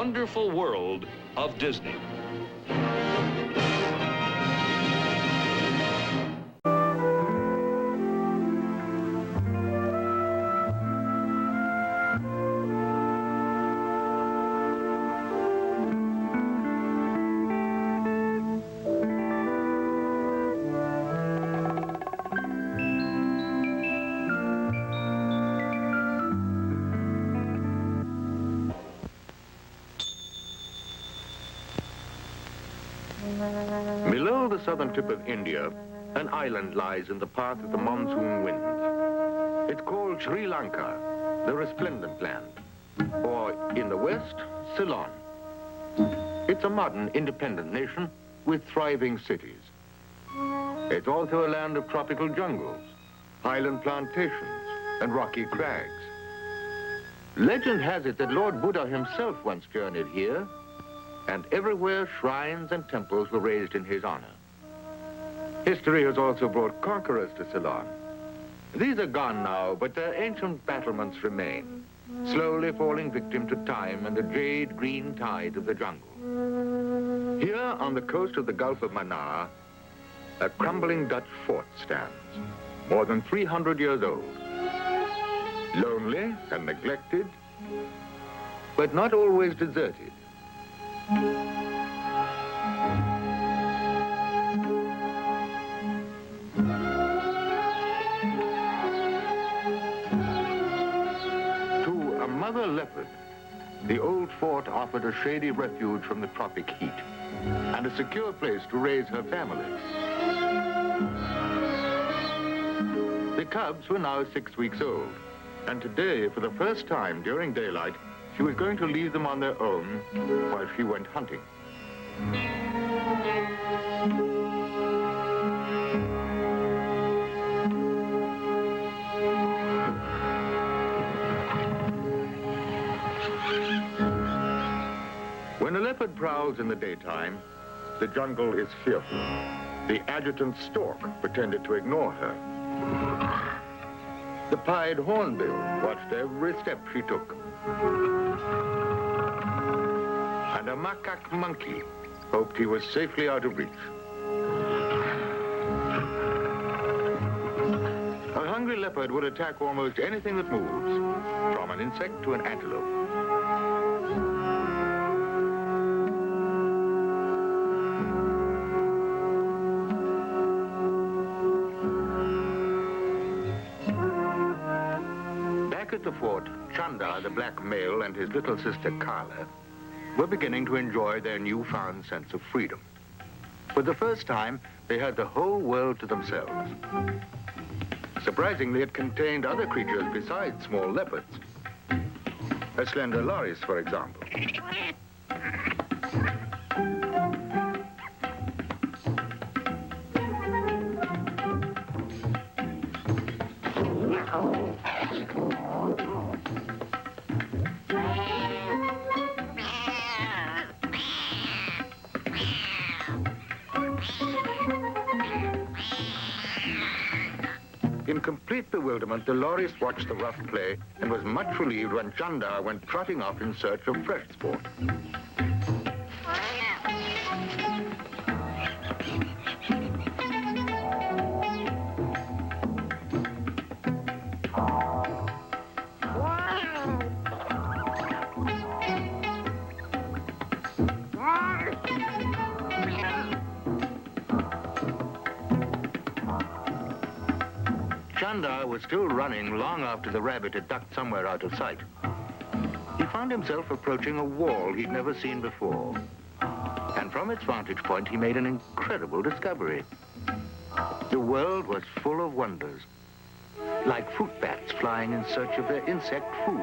wonderful world of Disney. Below the southern tip of India, an island lies in the path of the monsoon winds. It's called Sri Lanka, the resplendent land, or in the west, Ceylon. It's a modern, independent nation with thriving cities. It's also a land of tropical jungles, highland plantations, and rocky crags. Legend has it that Lord Buddha himself once journeyed here, and everywhere shrines and temples were raised in his honor. History has also brought conquerors to Ceylon. These are gone now, but their ancient battlements remain, slowly falling victim to time and the jade-green tide of the jungle. Here on the coast of the Gulf of Mannar, a crumbling Dutch fort stands, more than 300 years old. Lonely and neglected, but not always deserted. To a mother leopard, the old fort offered a shady refuge from the tropic heat and a secure place to raise her family. The cubs were now 6 weeks old, and today, for the first time during daylight, she was going to leave them on their own while she went hunting. When a leopard prowls in the daytime, the jungle is fearful. The adjutant stork pretended to ignore her. The pied hornbill watched every step she took. And a macaque monkey hoped he was safely out of reach. A hungry leopard would attack almost anything that moves, from an insect to an antelope. Back at the fort, Chandar, the black male, and his little sister Carla were beginning to enjoy their newfound sense of freedom. For the first time, they had the whole world to themselves. Surprisingly, it contained other creatures besides small leopards. A slender loris, for example. In complete bewilderment, the loris watched the rough play and was much relieved when Chandar went trotting off in search of fresh sport. Chandar was still running long after the rabbit had ducked somewhere out of sight. He found himself approaching a wall he'd never seen before. And from its vantage point, he made an incredible discovery. The world was full of wonders, like fruit bats flying in search of their insect food.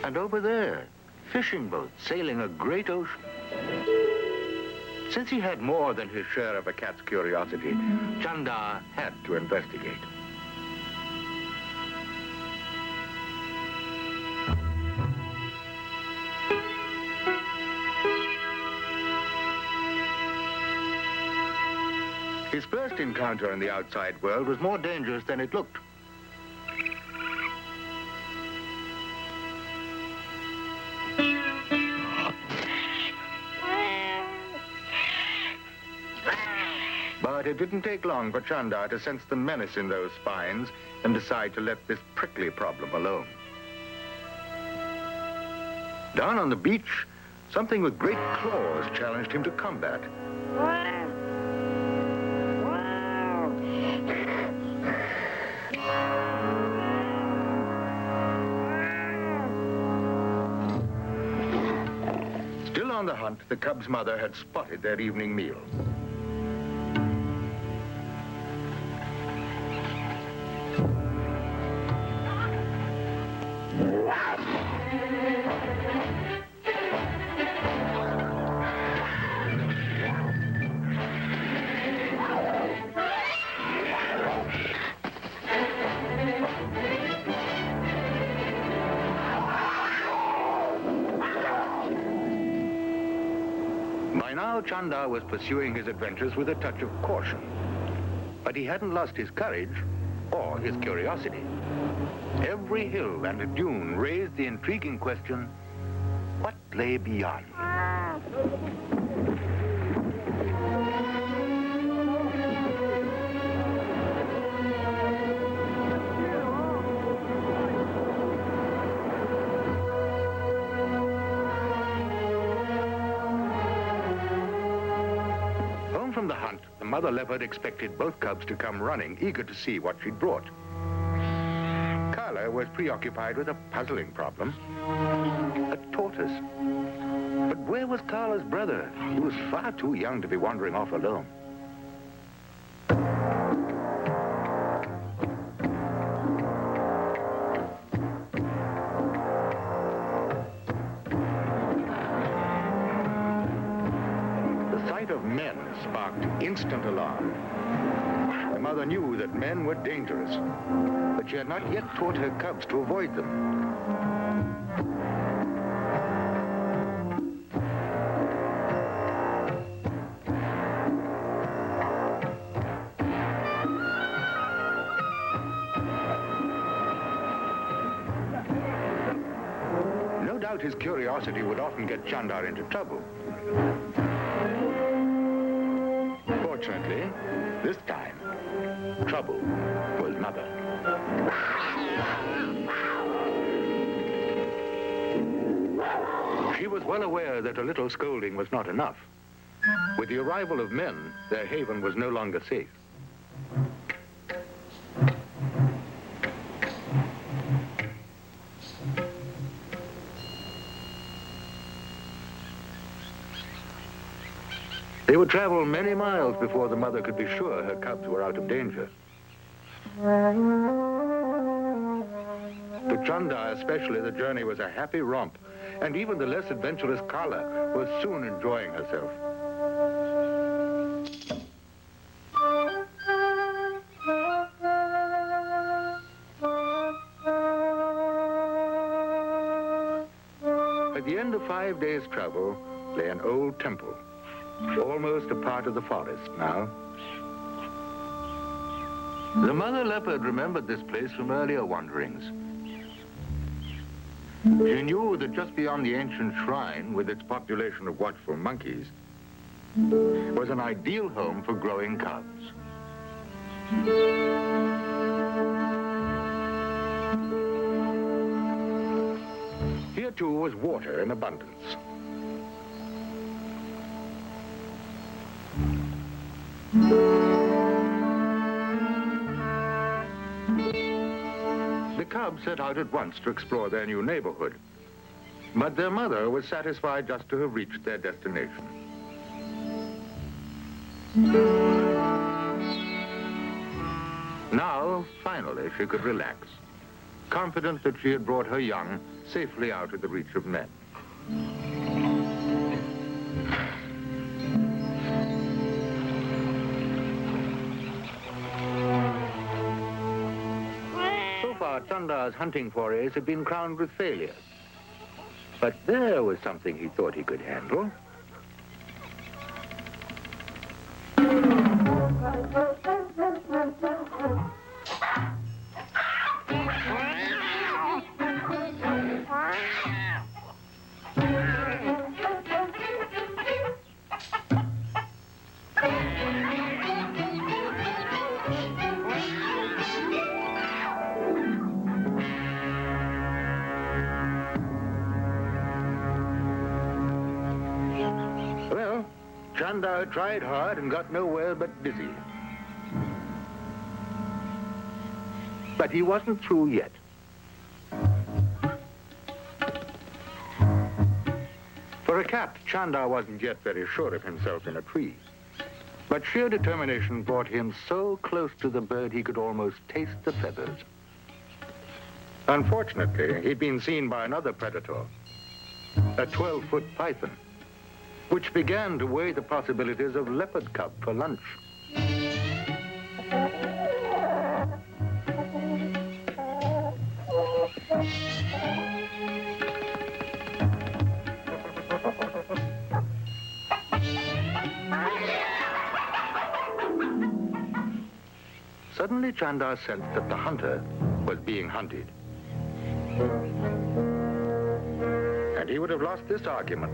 And over there, fishing boats sailing a great ocean. Since he had more than his share of a cat's curiosity, Chandar had to investigate. His first encounter in the outside world was more dangerous than it looked. But it didn't take long for Chandar to sense the menace in those spines and decide to let this prickly problem alone. Down on the beach, something with great claws challenged him to combat. Still on the hunt, the cub's mother had spotted their evening meal. By now, Chandar was pursuing his adventures with a touch of caution. But he hadn't lost his courage or his curiosity. Every hill and dune raised the intriguing question, what lay beyond? From the hunt, the mother leopard expected both cubs to come running, eager to see what she'd brought. Carla was preoccupied with a puzzling problem. A tortoise. But where was Carla's brother? He was far too young to be wandering off alone. Of men sparked instant alarm. The mother knew that men were dangerous, but she had not yet taught her cubs to avoid them. No doubt his curiosity would often get Chandar into trouble. Fortunately, this time, trouble was mother. She was well aware that a little scolding was not enough. With the arrival of men, their haven was no longer safe. They would travel many miles before the mother could be sure her cubs were out of danger. To Chandar especially, the journey was a happy romp, and even the less adventurous Carla was soon enjoying herself. At the end of 5 days' travel lay an old temple. Almost a part of the forest now. The mother leopard remembered this place from earlier wanderings. She knew that just beyond the ancient shrine, with its population of watchful monkeys, was an ideal home for growing cubs. Here, too, was water in abundance. The cubs set out at once to explore their new neighborhood, but their mother was satisfied just to have reached their destination. Now, finally, she could relax, confident that she had brought her young safely out of the reach of men. Chandar's hunting forays had been crowned with failure. But there was something he thought he could handle. Chandar tried hard and got nowhere but dizzy. But he wasn't through yet. For a cat, Chandar wasn't yet very sure of himself in a tree. But sheer determination brought him so close to the bird he could almost taste the feathers. Unfortunately, he'd been seen by another predator, a 12-foot python, which began to weigh the possibilities of leopard cub for lunch. Suddenly, Chandar sensed that the hunter was being hunted. And he would have lost this argument.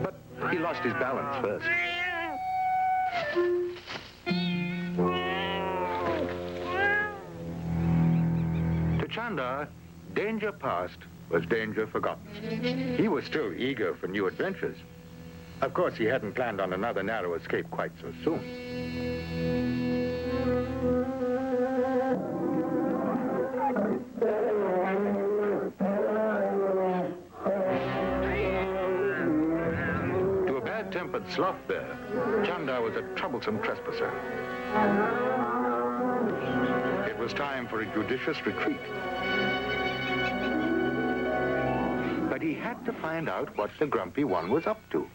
But he lost his balance first. To Chandar, danger past was danger forgotten. He was still eager for new adventures. Of course, he hadn't planned on another narrow escape quite so soon. To a bad-tempered sloth bear, Chandar was a troublesome trespasser. It was time for a judicious retreat. But he had to find out what the grumpy one was up to.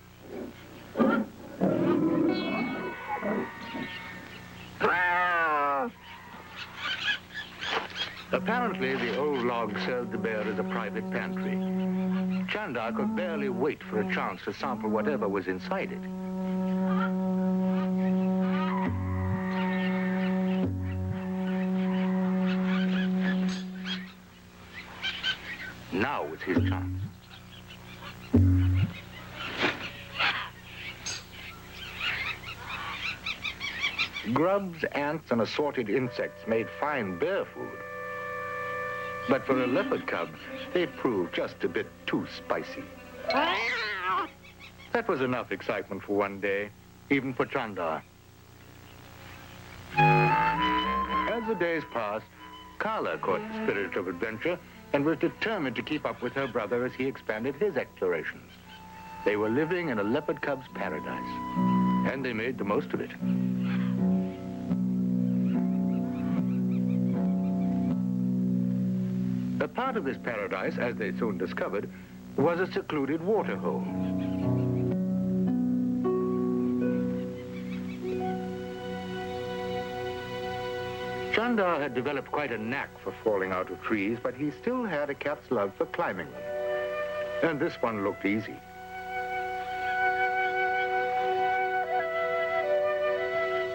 Apparently, the old log served the bear as a private pantry. Chandar could barely wait for a chance to sample whatever was inside it. Now was his chance. Grubs, ants, and assorted insects made fine bear food. But for a leopard cub, they proved just a bit too spicy. That was enough excitement for one day, even for Chandar. As the days passed, Carla caught the spirit of adventure and was determined to keep up with her brother as he expanded his explorations. They were living in a leopard cub's paradise, and they made the most of it. A part of this paradise, as they soon discovered, was a secluded waterhole. Chandar had developed quite a knack for falling out of trees, but he still had a cat's love for climbing them. And this one looked easy.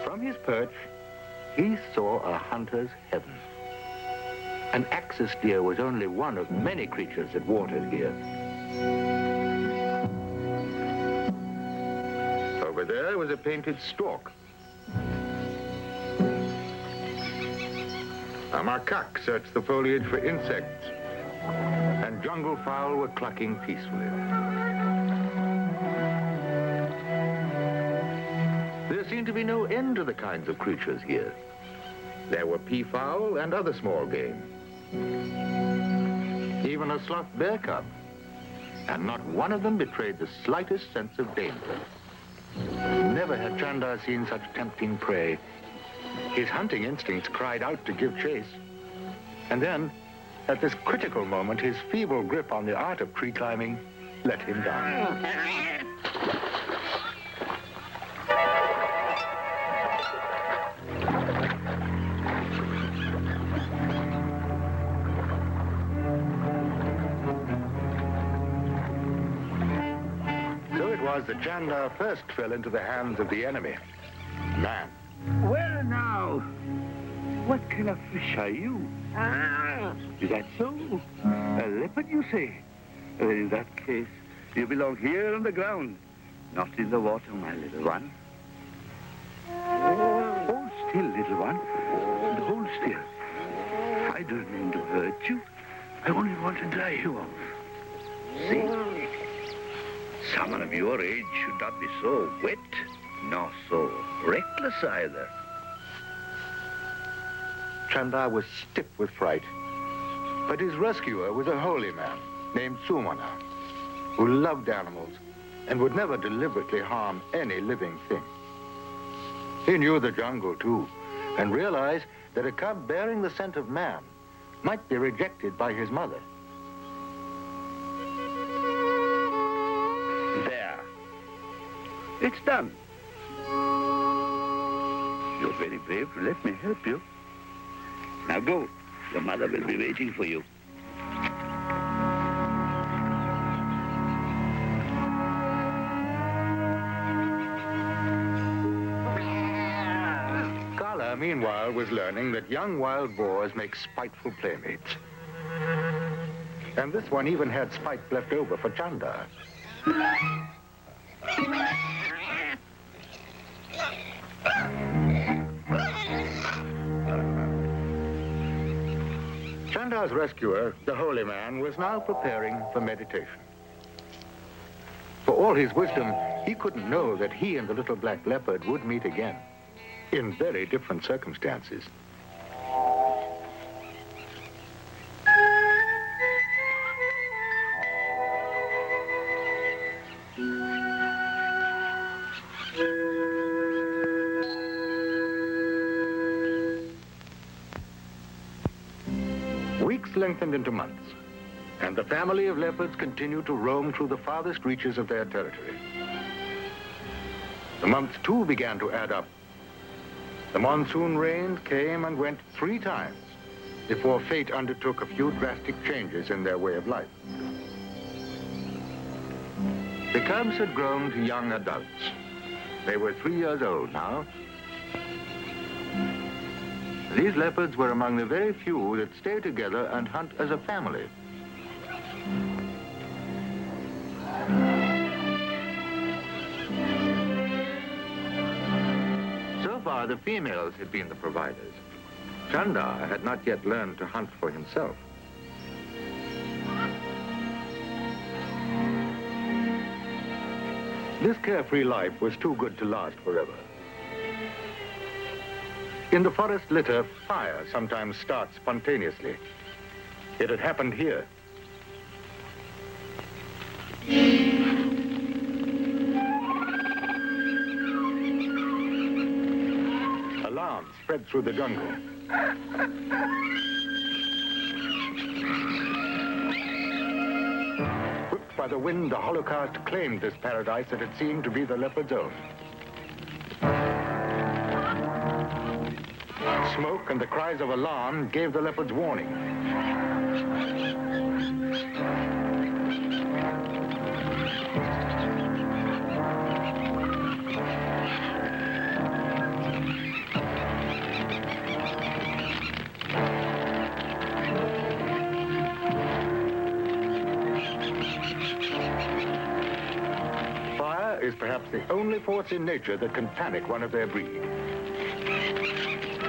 From his perch, he saw a hunter's heaven. An axis deer was only one of many creatures that watered here. Over there was a painted stork. A macaque searched the foliage for insects, and jungle fowl were clucking peacefully. There seemed to be no end to the kinds of creatures here. There were peafowl and other small game. Even a sloth bear cub, and not one of them betrayed the slightest sense of danger. Never had Chandar seen such tempting prey. His hunting instincts cried out to give chase. And then, at this critical moment, his feeble grip on the art of tree climbing let him down. The Chandar first fell into the hands of the enemy, man. Well, now, what kind of fish are you? Is that so? A leopard, you say? Well, in that case, you belong here on the ground, not in the water, my little one. Hold still, little one. Hold still. I don't mean to hurt you. I only want to dry you off. See? Someone of your age should not be so wet, nor so reckless either. Chandar was stiff with fright, but his rescuer was a holy man named Sumana, who loved animals and would never deliberately harm any living thing. He knew the jungle, too, and realized that a cub bearing the scent of man might be rejected by his mother. There. It's done. You're very brave to let me help you. Now go. Your mother will be waiting for you. Kala, meanwhile, was learning that young wild boars make spiteful playmates. And this one even had spite left over for Chandar. Chandar's rescuer, the holy man, was now preparing for meditation. For all his wisdom, he couldn't know that he and the little black leopard would meet again, in very different circumstances. Weeks lengthened into months, and the family of leopards continued to roam through the farthest reaches of their territory. The months, too, began to add up. The monsoon rains came and went 3 times before fate undertook a few drastic changes in their way of life. The cubs had grown to young adults. They were 3 years old now. These leopards were among the very few that stay together and hunt as a family. So far, the females had been the providers. Chandar had not yet learned to hunt for himself. This carefree life was too good to last forever. In the forest litter, fire sometimes starts spontaneously. It had happened here. Alarm spread through the jungle. Whipped by the wind, the holocaust claimed this paradise that had seemed to be the leopard's own. Smoke and the cries of alarm gave the leopards warning. Fire is perhaps the only force in nature that can panic one of their breed.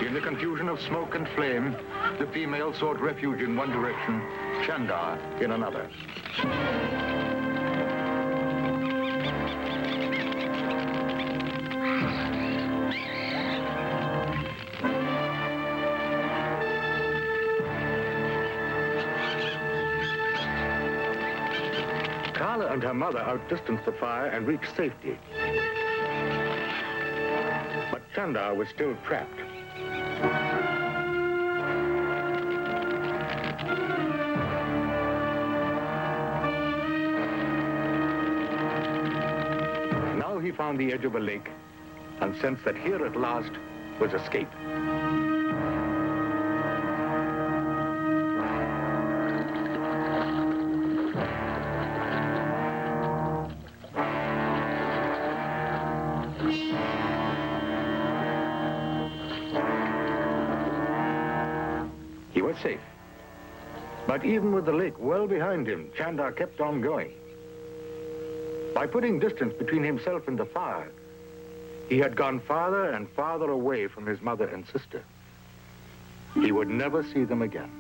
In the confusion of smoke and flame, the female sought refuge in one direction, Chandar in another. Kala and her mother outdistanced the fire and reached safety. But Chandar was still trapped. He found the edge of a lake and sensed that here at last was escape. He was safe. But even with the lake well behind him, Chandar kept on going. By putting distance between himself and the fire, he had gone farther and farther away from his mother and sister. He would never see them again.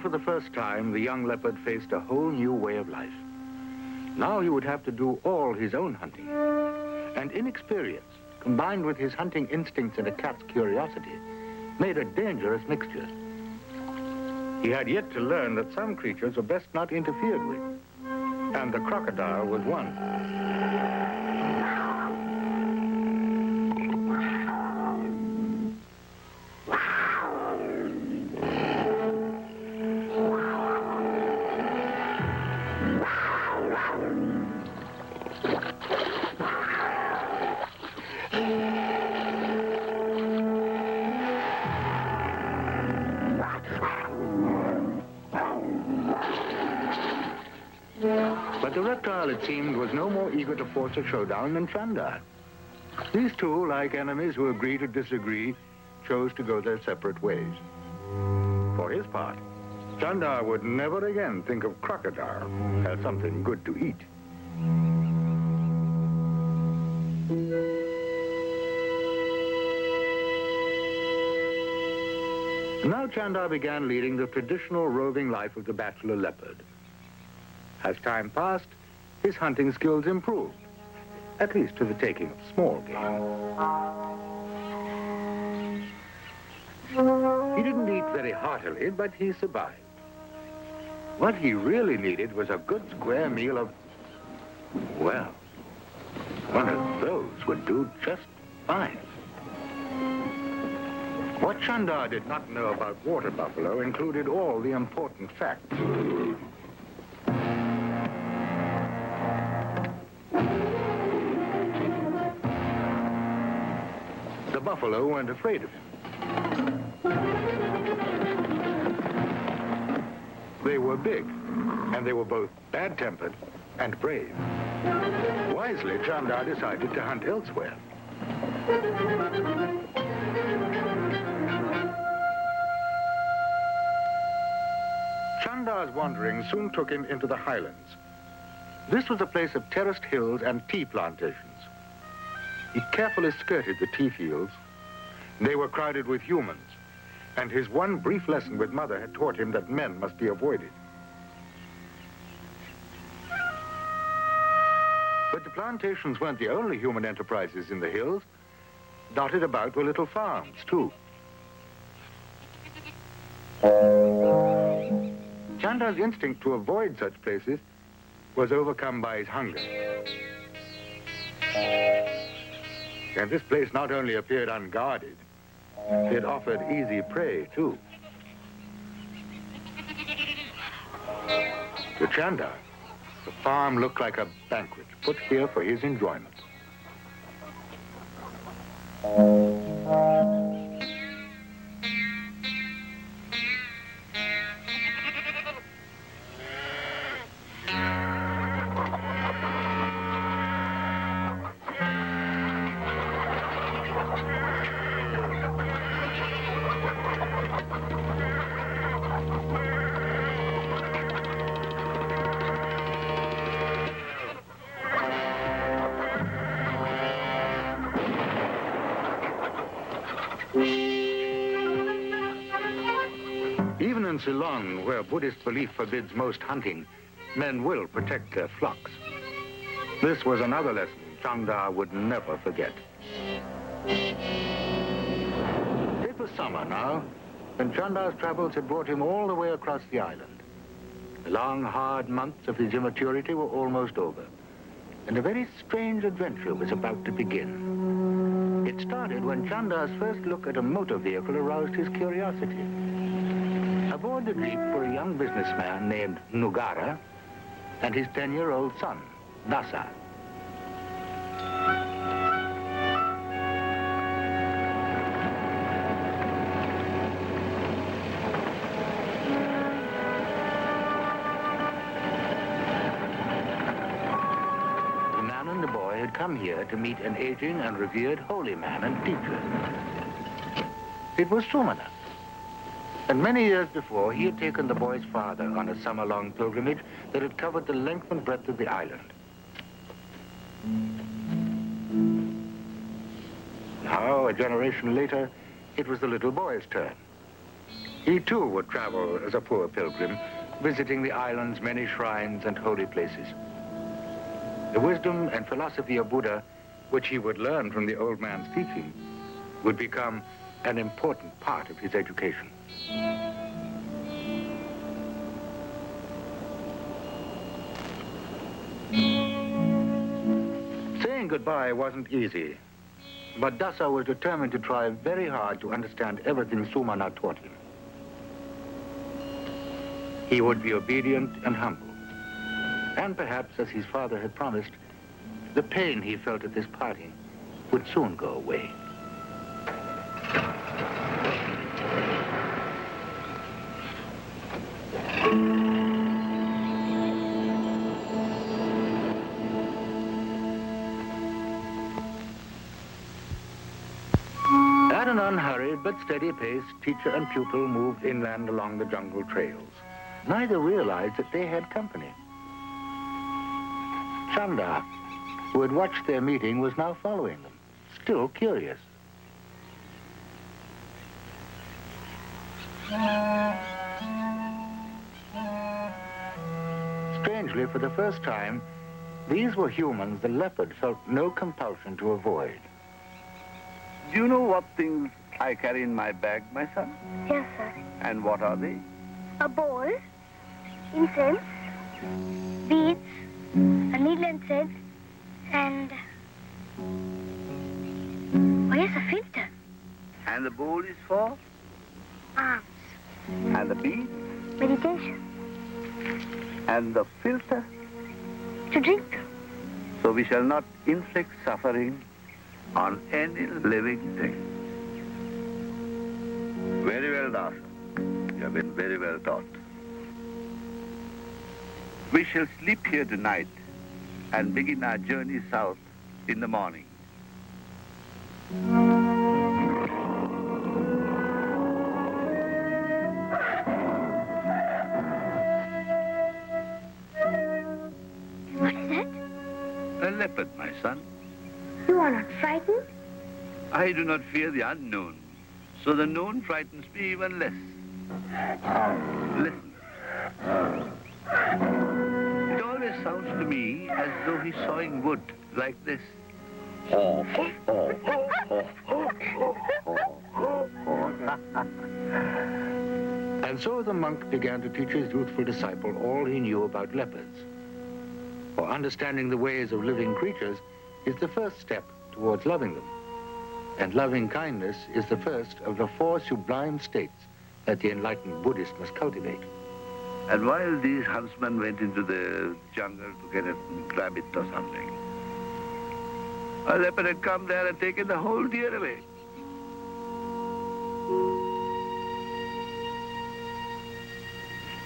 Soon, for the first time, the young leopard faced a whole new way of life. Now he would have to do all his own hunting. And inexperience, combined with his hunting instincts and a cat's curiosity, made a dangerous mixture. He had yet to learn that some creatures were best not interfered with, and the crocodile was one. But the reptile, it seemed, was no more eager to force a showdown than Chandar. These two, like enemies who agree to disagree, chose to go their separate ways. For his part, Chandar would never again think of crocodile as something good to eat. Now Chandar began leading the traditional roving life of the bachelor leopard. As time passed, his hunting skills improved, at least to the taking of small game. He didn't eat very heartily, but he survived. What he really needed was a good square meal of, well, one of those would do just fine. What Chandar did not know about water buffalo included all the important facts. The buffalo weren't afraid of him. They were big, and they were both bad-tempered and brave. Wisely, Chandar decided to hunt elsewhere. Chandar's wanderings soon took him into the highlands. This was a place of terraced hills and tea plantations. He carefully skirted the tea fields. They were crowded with humans, and his one brief lesson with Mother had taught him that men must be avoided. But the plantations weren't the only human enterprises in the hills. Dotted about were little farms, too. Chandar's instinct to avoid such places was overcome by his hunger. And this place not only appeared unguarded, it offered easy prey, too. To Chandar, the farm looked like a banquet put here for his enjoyment. Even in Ceylon, where Buddhist belief forbids most hunting, men will protect their flocks. This was another lesson Chandar would never forget. It was summer now, and Chandar's travels had brought him all the way across the island. The long, hard months of his immaturity were almost over, and a very strange adventure was about to begin. It started when Chandar's first look at a motor vehicle aroused his curiosity. Aboard the jeep were a young businessman named Nugara and his 10-year-old son, Dasa. The man and the boy had come here to meet an aging and revered holy man and teacher. It was Sumana. And many years before, he had taken the boy's father on a summer-long pilgrimage that had covered the length and breadth of the island. Now, a generation later, it was the little boy's turn. He too would travel as a poor pilgrim, visiting the island's many shrines and holy places. The wisdom and philosophy of Buddha, which he would learn from the old man's teaching, would become an important part of his education. Saying goodbye wasn't easy, but Dasa was determined to try very hard to understand everything Sumana taught him. He would be obedient and humble. And perhaps, as his father had promised, the pain he felt at this parting would soon go away. At an unhurried but steady pace, teacher and pupil moved inland along the jungle trails. Neither realized that they had company. Chandar, who had watched their meeting, was now following them, still curious. Strangely, for the first time, these were humans the leopard felt no compulsion to avoid. Do you know what things I carry in my bag, my son? Yes, sir. And what are they? A bowl, incense, beads, a needle and thread, and... oh, yes, a filter. And the bowl is for? Arms. And the bead? Meditation. And the filter? To drink through. So we shall not inflict suffering on any living thing. Very well, Dasa. You have been very well taught. We shall sleep here tonight and begin our journey south in the morning. What is that? A leopard, my son. You are not frightened? I do not fear the unknown, so the known frightens me even less. Listen. It always sounds to me as though he's sawing wood like this. And so the monk began to teach his youthful disciple all he knew about leopards. For understanding the ways of living creatures is the first step towards loving them. And loving kindness is the first of the 4 sublime states that the enlightened Buddhist must cultivate. And while these huntsmen went into the jungle to get a rabbit or something, a leopard had come there and taken the whole deer away.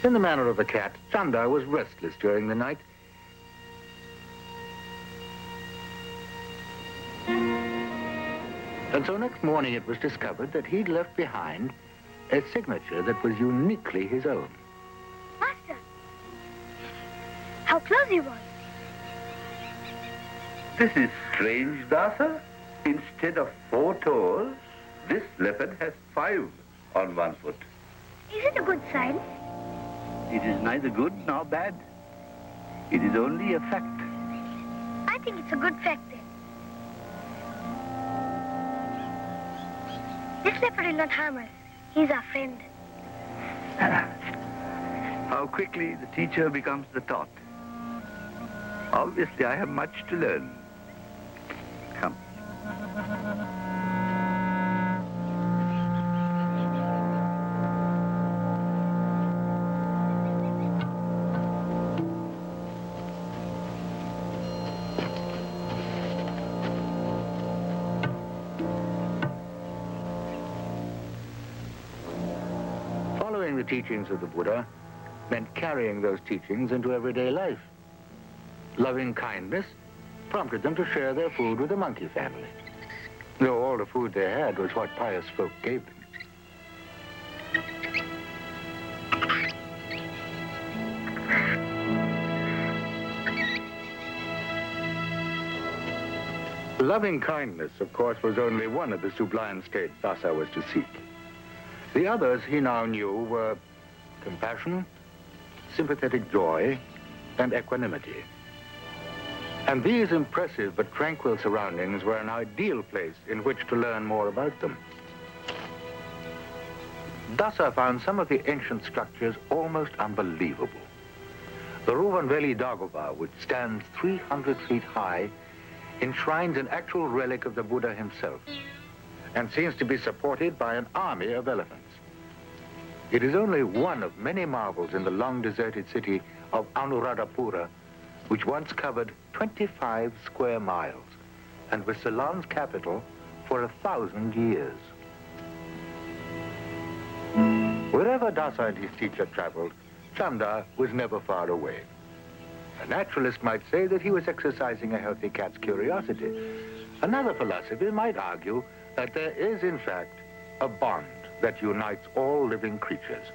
In the manner of a cat, Chandar was restless during the night. And so next morning it was discovered that he'd left behind a signature that was uniquely his own. Master, how close he was. This is strange, Dasa. Instead of 4 toes, this leopard has 5 on one foot. Is it a good sign? It is neither good nor bad. It is only a fact. I think it's a good fact then. This leopard will not harm us. He's our friend. How quickly the teacher becomes the taught. Obviously, I have much to learn. Come. Following the teachings of the Buddha meant carrying those teachings into everyday life. Loving kindness prompted them to share their food with the monkey family, though all the food they had was what pious folk gave them. Loving kindness, of course, was only one of the sublime states Dasa was to seek. The others he now knew were compassion, sympathetic joy, and equanimity. And these impressive but tranquil surroundings were an ideal place in which to learn more about them. Dasa found some of the ancient structures almost unbelievable. The Ruvanveli Dagoba, which stands 300 feet high, enshrines an actual relic of the Buddha himself and seems to be supported by an army of elephants. It is only one of many marvels in the long deserted city of Anuradhapura, which once covered 25 square miles and was Ceylon's capital for 1,000 years. Wherever Dasa and his teacher traveled, Chandar was never far away. A naturalist might say that he was exercising a healthy cat's curiosity. Another philosopher might argue that there is, in fact, a bond that unites all living creatures.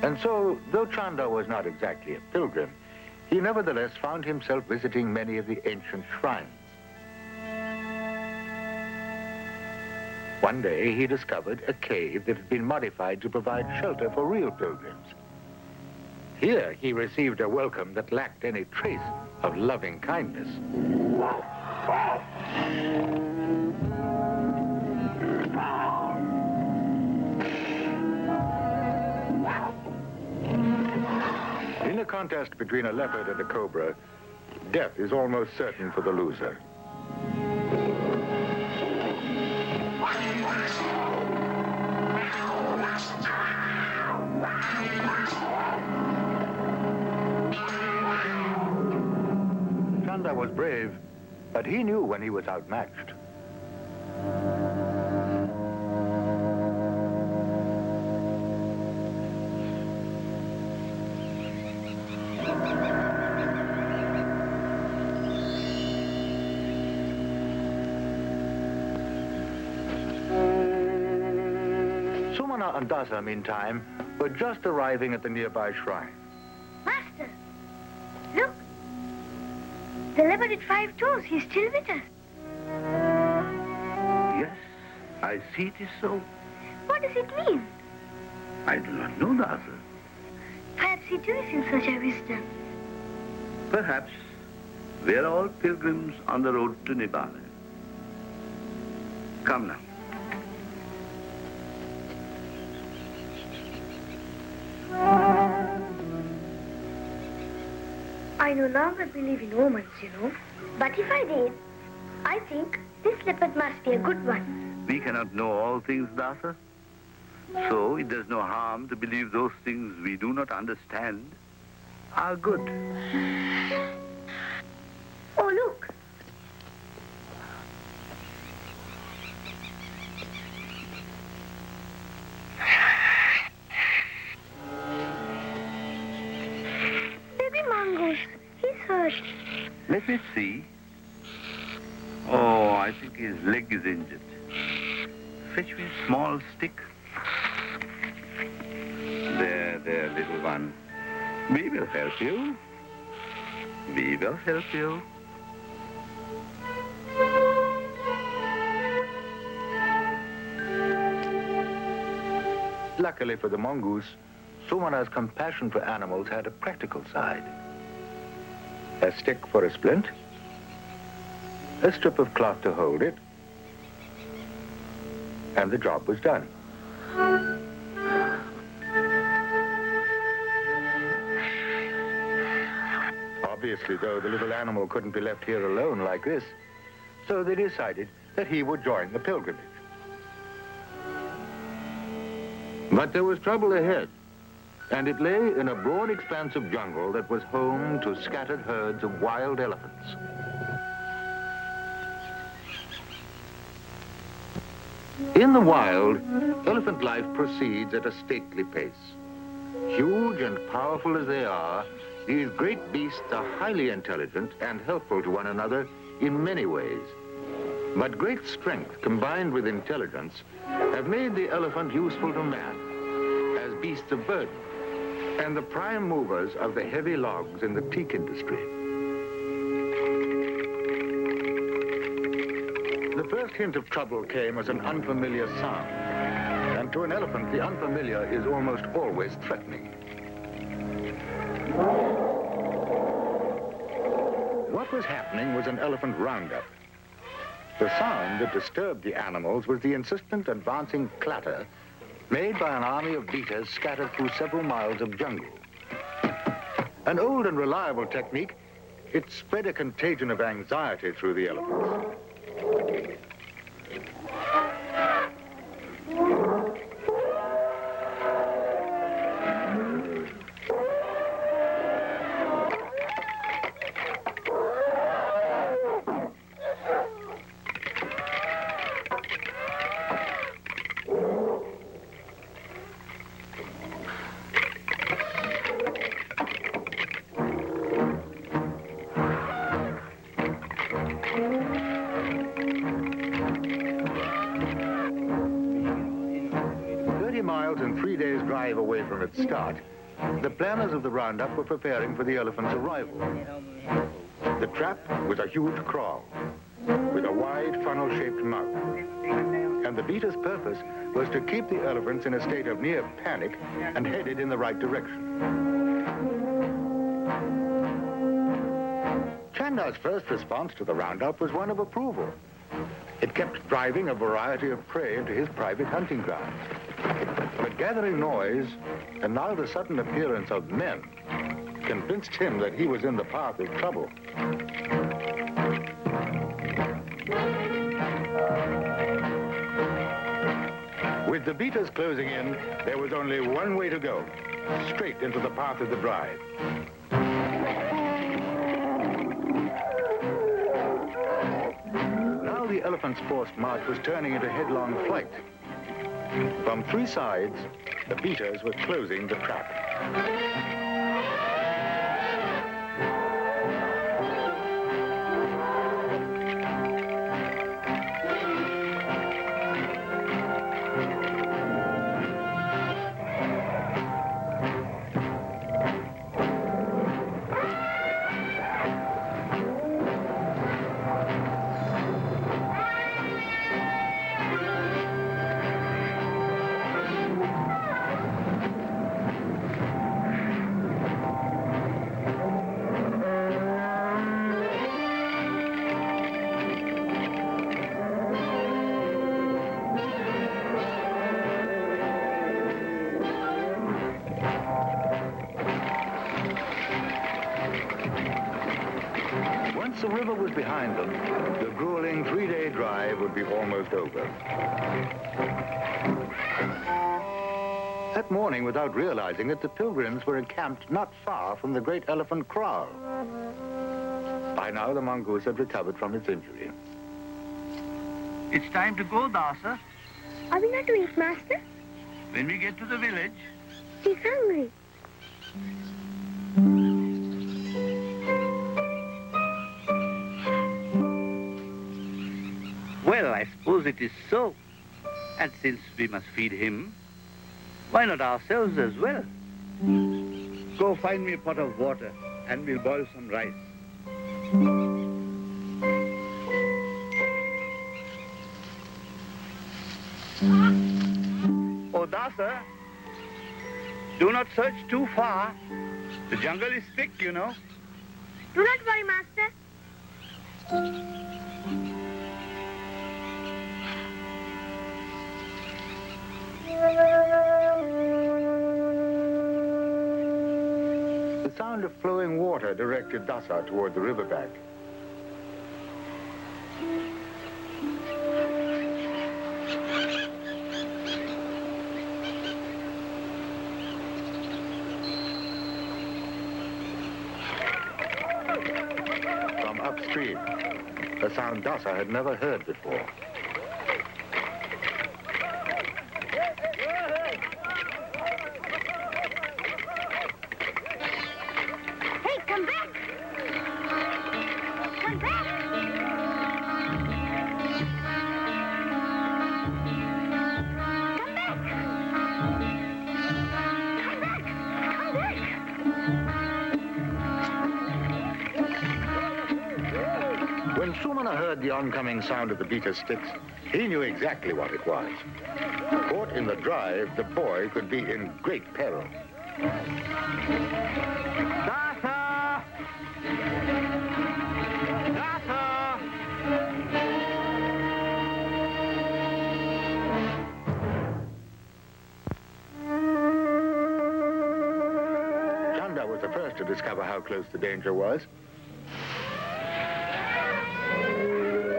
And so, though Chandar was not exactly a pilgrim, he nevertheless found himself visiting many of the ancient shrines. One day, he discovered a cave that had been modified to provide shelter for real pilgrims. Here, he received a welcome that lacked any trace of loving kindness. In a contest between a leopard and a cobra, death is almost certain for the loser. Chandar was brave, but he knew when he was outmatched. Sumana and Dasa, meantime, were just arriving at the nearby shrine. Master, look. The leopard with 5 toes, he's still with us. Yes, I see it is so. What does it mean? I do not know, Dasa. Perhaps he too is in search of wisdom. Perhaps we're all pilgrims on the road to Nibbana. Come now. I no longer believe in omens, you know. But if I did, I think this leopard must be a good one. We cannot know all things, Dasa. So it does no harm to believe those things we do not understand are good. Oh, look. Baby mongoose, he's hurt. Let me see. Oh, I think his leg is injured. Fetch me a small stick. There, little one. We will help you. We will help you. Luckily for the mongoose, Sumana's compassion for animals had a practical side. A stick for a splint, a strip of cloth to hold it, and the job was done. Obviously, though, the little animal couldn't be left here alone like this, so they decided that he would join the pilgrimage. But there was trouble ahead, and it lay in a broad expanse of jungle that was home to scattered herds of wild elephants. In the wild, elephant life proceeds at a stately pace. Huge and powerful as they are, these great beasts are highly intelligent and helpful to one another in many ways. But great strength combined with intelligence have made the elephant useful to man as beasts of burden and the prime movers of the heavy logs in the teak industry. The The first hint of trouble came as an unfamiliar sound. And to an elephant, the unfamiliar is almost always threatening. What was happening was an elephant roundup. The sound that disturbed the animals was the insistent advancing clatter made by an army of beaters scattered through several miles of jungle. An old and reliable technique, it spread a contagion of anxiety through the elephants. 30 miles and 3 days' drive away from its start, the planners of the roundup were preparing for the elephant's arrival. The trap was a huge kraal with a wide funnel-shaped mouth. And the beater's purpose was to keep the elephants in a state of near panic and headed in the right direction. Chandar's first response to the roundup was one of approval. It kept driving a variety of prey into his private hunting grounds. But gathering noise, and now the sudden appearance of men, convinced him that he was in the path of trouble. With the beaters closing in, there was only one way to go, straight into the path of the drive. Now the elephant's forced march was turning into headlong flight. From three sides, the beaters were closing the trap. Once the river was behind them, the grueling 3-day drive would be almost over. That morning, without realizing it, the pilgrims were encamped not far from the great elephant kraal. By now, the mongoose had recovered from its injury. It's time to go, Dasa. Are we not to eat, Master? When we get to the village. He's hungry. Well, I suppose it is so. And since we must feed him, why not ourselves as well? Go find me a pot of water and we'll boil some rice. Oh, Dasa, do not search too far. The jungle is thick, you know. Do not worry, Master. The sound of flowing water directed Dasa toward the riverbank. From upstream, a sound Dasa had never heard before. When When Sumana heard the oncoming sound of the beater's sticks, he knew exactly what it was. Caught in the drive, the boy could be in great peril. Dasa! Dasa! Chandar was the first to discover how close the danger was.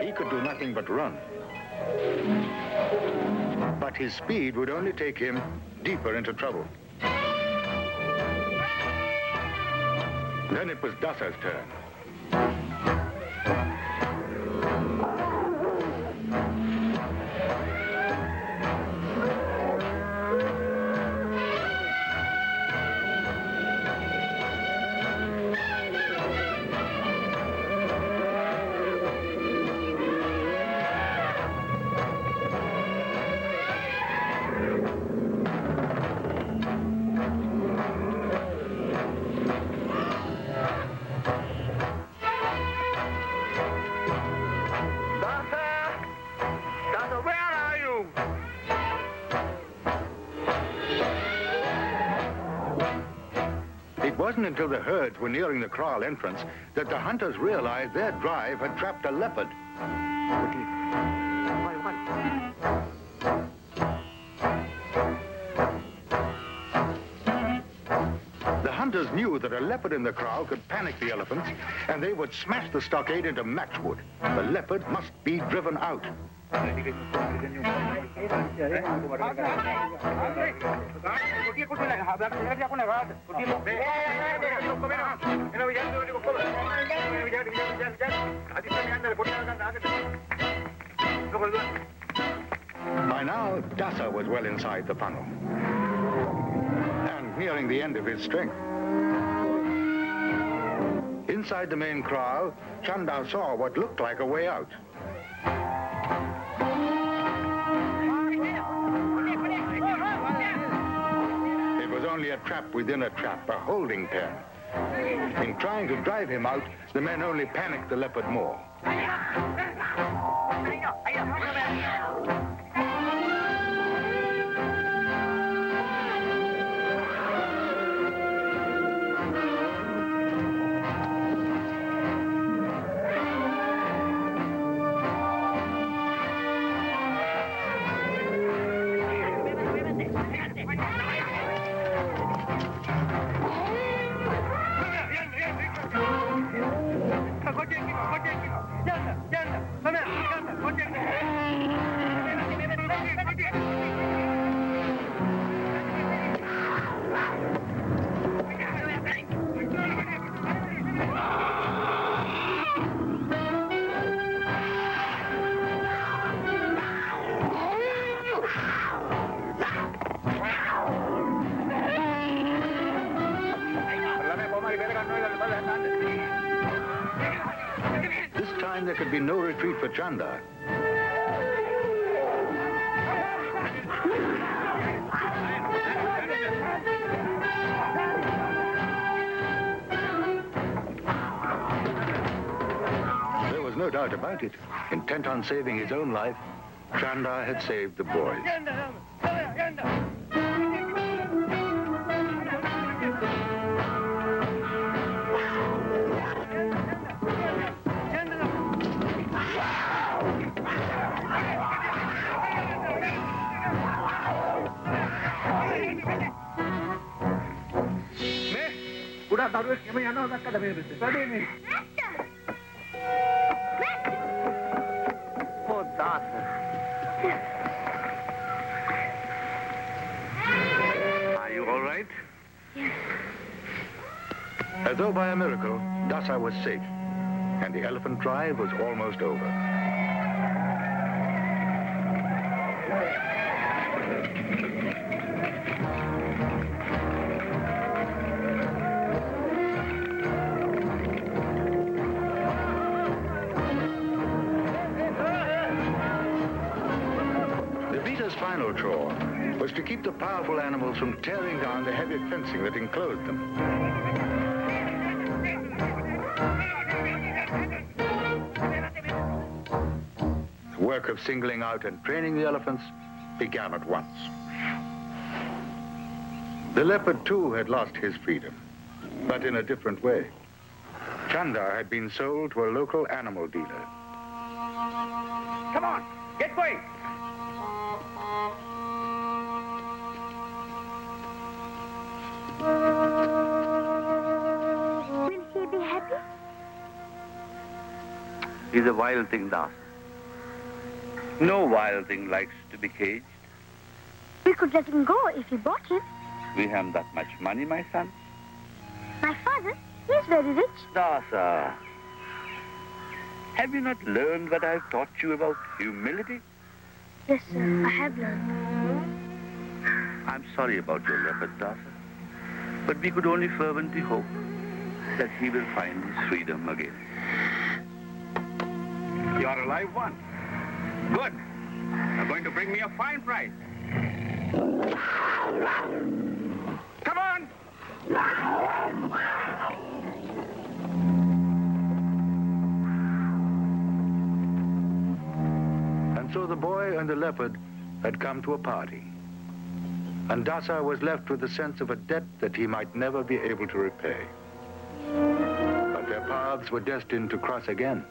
He could do nothing but run. But his speed would only take him deeper into trouble. Then it was Dasa's turn. It wasn't until the herds were nearing the kraal entrance that the hunters realized their drive had trapped a leopard. The hunters knew that a leopard in the kraal could panic the elephants, and they would smash the stockade into matchwood. The leopard must be driven out. By now, Dasa was well inside the funnel and nearing the end of his strength. Inside the main kraal, Chandar saw what looked like a way out. It was only a trap within a trap, a holding pen. In trying to drive him out, the men only panicked the leopard more. This time there could be no retreat for Chandar. There was no doubt about it. Intent on saving his own life, Chandar had saved the boys. Oh, Dasa. Are you all right? Yes. As though by a miracle, Dasa was safe, and the elephant drive was almost over. Final chore was to keep the powerful animals from tearing down the heavy fencing that enclosed them. work of singling out and training the elephants began at once. The leopard, too, had lost his freedom, but in a different way. Chandar had been sold to a local animal dealer. Come on, get going. Will he be happy? He's a wild thing, Dasa. No wild thing likes to be caged. We could let him go if we bought him. We haven't that much money, my son. My father, he's very rich. Dasa, have you not learned what I've taught you about humility? Yes, sir, I have learned. I'm sorry about your leopard, Dasa, but we could only fervently hope that he will find his freedom again. You're a live one. Good. You're going to bring me a fine price. Come on! And so the boy and the leopard had come to a party. And Dasa was left with the sense of a debt that he might never be able to repay. But their paths were destined to cross again.